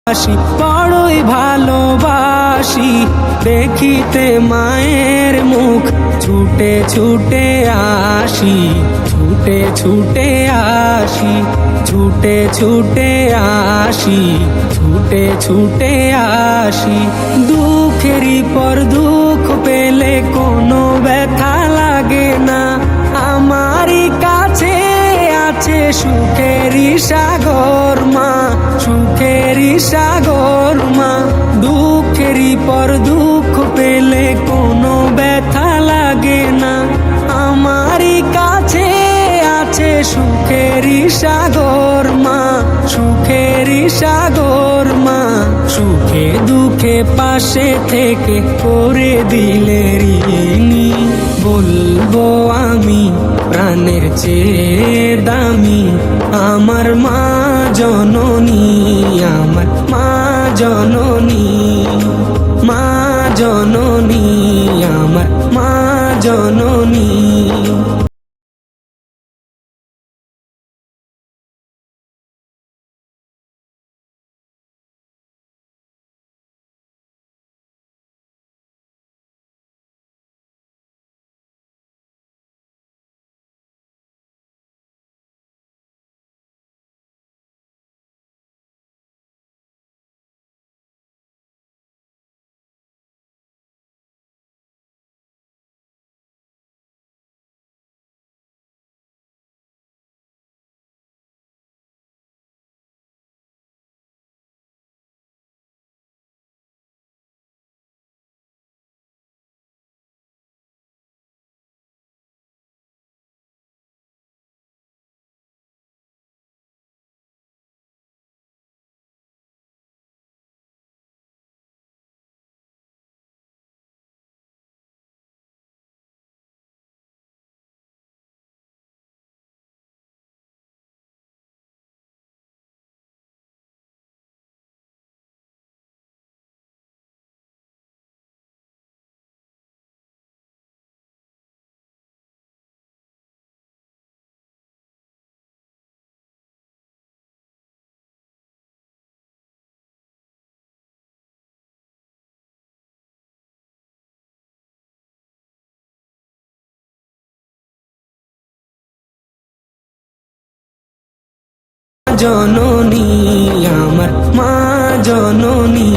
বড়ই ভালোবাসি দেখিতে মায়ের মুখ, ছুটে ছুটে আসি, ছুটে ছুটে আসি, ছুটে ছুটে আসি, ছুটে ছুটে আসি। দুঃখেরই পর দুঃখ পেলে কোনো ব্যথা লাগে না, আমারই কাছে আছে সুখেরই সাগর মা, সুখেরই সাগর মা। দুঃখেরই পর দুঃখ পেলে কোনো ব্যথা লাগে না, আমারই কাছে আছে সুখেরই সাগর মা, সুখেরই সাগর মা। সুখে দুঃখে পাশে থেকে করে দিলে ঋণী, বলবো আমি প্রাণের চেয়ে দামি আমার মা জননী, আমার মা জননী, মা জননী, আমার মা জননী। জননী আমার মা জননী।